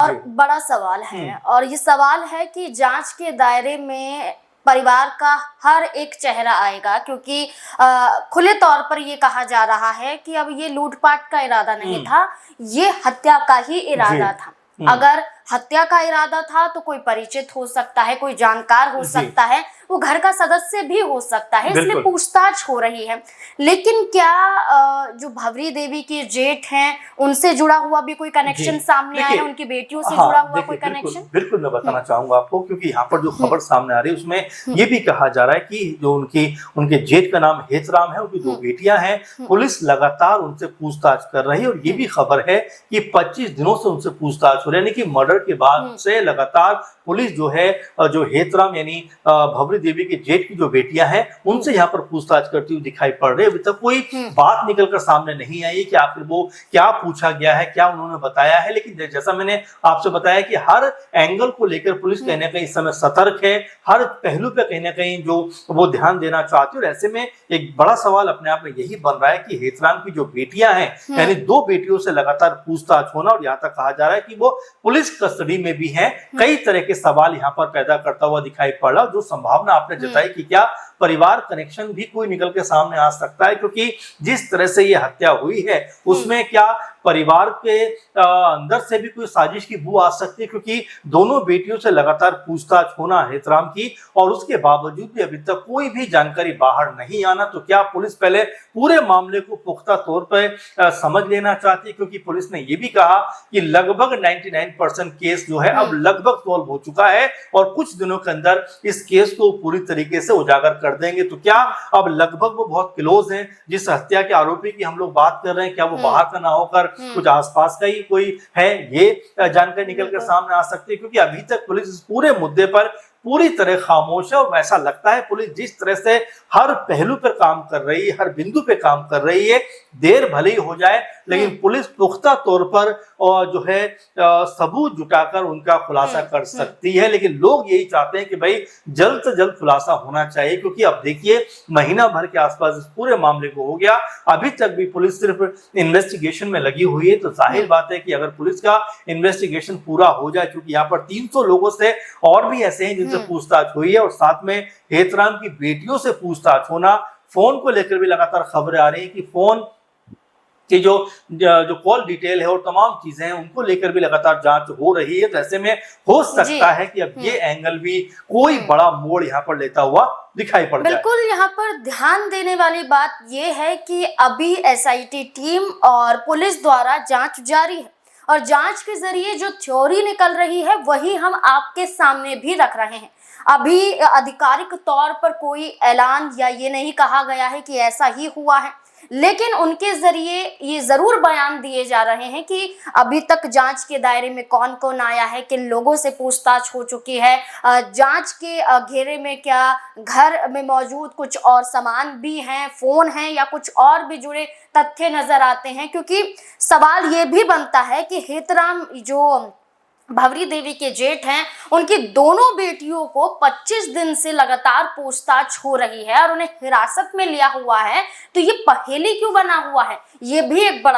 और बड़ा सवाल है, और ये सवाल है कि जांच के दायरे में परिवार का हर एक चेहरा आएगा, क्योंकि खुले तौर पर ये कहा जा रहा है कि अब ये लूटपाट का इरादा नहीं था, ये हत्या का ही इरादा था। अगर हत्या का इरादा था तो कोई परिचित हो सकता है, कोई जानकार हो सकता है, वो घर का सदस्य भी हो सकता है, इसलिए पूछताछ हो रही है। लेकिन क्या जो भवरी देवी की जेठ हैं उनसे जुड़ा हुआ भी कोई कनेक्शन सामने आया है, उनकी बेटियों से जुड़ा हुआ कोई कनेक्शन? बिल्कुल मैं बताना चाहूंगा आपको, क्योंकि यहाँ पर जो खबर सामने आ रही है उसमें ये भी कहा जा रहा है कि जो उनके जेठ का नाम हेतराम है, उनकी 2 बेटियां हैं, पुलिस लगातार उनसे पूछताछ कर रही है। और ये भी खबर है कि 25 दिनों से उनसे पूछताछ हो रही है, यानी कि मर्डर के बाद से लगातार पुलिस जो है, जो हेतराम यानी भवरी देवी के जेठ की जो बेटियां हैं उनसे यहाँ पर पूछताछ करती हुई दिखाई पड़ रही है। अभी तक कोई बात निकलकर सामने नहीं आई कि आखिर वो क्या पूछा गया है, क्या उन्होंने बताया है। लेकिन जैसा मैंने आपसे बताया कि हर एंगल को लेकर पुलिस कहीं ना कहीं इस समय सतर्क है, हर पहलू पे कहीं ना कहीं जो वो ध्यान देना चाहती है। और ऐसे में एक बड़ा सवाल अपने आप में यही बन रहा है कि हेतराम की जो बेटियां हैं, यानी 2 बेटियों से लगातार पूछताछ होना, और यहाँ तक कहा जा रहा है कि वो पुलिस कस्टडी में भी है, कई तरह के सवाल यहाँ पर पैदा करता हुआ दिखाई पड़ रहा है। जो संभावना आपने जताई कि क्या परिवार कनेक्शन भी कोई निकल के सामने आ सकता है, क्योंकि जिस तरह से ये हत्या हुई है उसमें क्या परिवार के अंदर से भी कोई साजिश की बू आ सकती है, क्योंकि दोनों बेटियों से लगातार पूछताछ होना हेतराम की, और उसके बावजूद भी अभी तक कोई भी जानकारी बाहर नहीं आना। तो क्या पुलिस पहले पूरे मामले को पुख्ता तौर पर समझ लेना चाहती है, क्योंकि पुलिस ने यह भी कहा कि लगभग 99% केस जो है अब लगभग सॉल्व हो चुका है, और कुछ दिनों के अंदर इस केस को पूरी तरीके से उजागर कर देंगे। तो क्या अब लगभग वो बहुत क्लोज हैं, जिस हत्या के आरोपी की हम लोग बात कर रहे हैं, क्या वो बाहर का ना होकर कुछ आसपास का ही कोई है, ये जानकारी निकल कर सामने आ सकती है। क्योंकि अभी तक पुलिस इस पूरे मुद्दे पर पूरी तरह खामोश है, और ऐसा लगता है पुलिस जिस तरह से हर पहलू पर काम कर रही है, हर बिंदु पे काम कर रही है, देर भले ही हो जाए लेकिन पुलिस पुख्ता तौर पर जो है सबूत जुटाकर उनका खुलासा कर सकती है। लेकिन लोग यही चाहते हैं कि भाई जल्द से जल्द खुलासा होना चाहिए, क्योंकि अब देखिए महीना भर के आसपास इस पूरे मामले को हो गया, अभी तक भी पुलिस सिर्फ इन्वेस्टिगेशन में लगी हुई है। तो जाहिर बात है कि अगर पुलिस का इन्वेस्टिगेशन पूरा हो जाए, क्योंकि यहाँ पर 300 लोगों से और भी ऐसे हैं जिनसे पूछताछ हुई है, और साथ में हेतराम की बेटियों से पूछताछ होना, फोन को लेकर भी लगातार खबरें आ रही है कि फोन कि जो कॉल डिटेल है और तमाम चीजें हैं उनको लेकर भी लगातार जांच हो रही है। तो ऐसे में हो सकता है कि अब ये एंगल भी कोई बड़ा मोड़ यहाँ पर लेता हुआ दिखाई पड़ जाए। बिल्कुल, यहाँ पर ध्यान देने वाली बात ये है कि अभी एसआईटी टीम और पुलिस द्वारा जांच जारी है, और जांच के जरिए जो थ्योरी निकल रही है वही हम आपके सामने भी रख रहे हैं। अभी आधिकारिक तौर पर कोई ऐलान या ये नहीं कहा गया है कि ऐसा ही हुआ है, लेकिन उनके जरिए ये जरूर बयान दिए जा रहे हैं कि अभी तक जांच के दायरे में कौन कौन आया है, किन लोगों से पूछताछ हो चुकी है, जांच के घेरे में क्या घर में मौजूद कुछ और सामान भी हैं, फोन हैं, या कुछ और भी जुड़े तथ्य नजर आते हैं। क्योंकि सवाल ये भी बनता है कि हेतराम जो भवरी देवी के जेठ हैं, उनकी दोनों बेटियों को 25 दिन से लगातार पूछताछ हो रही है और उन्हें हिरासत में लिया हुआ है, तो ये पहेली क्यों बना हुआ है, ये भी एक बड़ा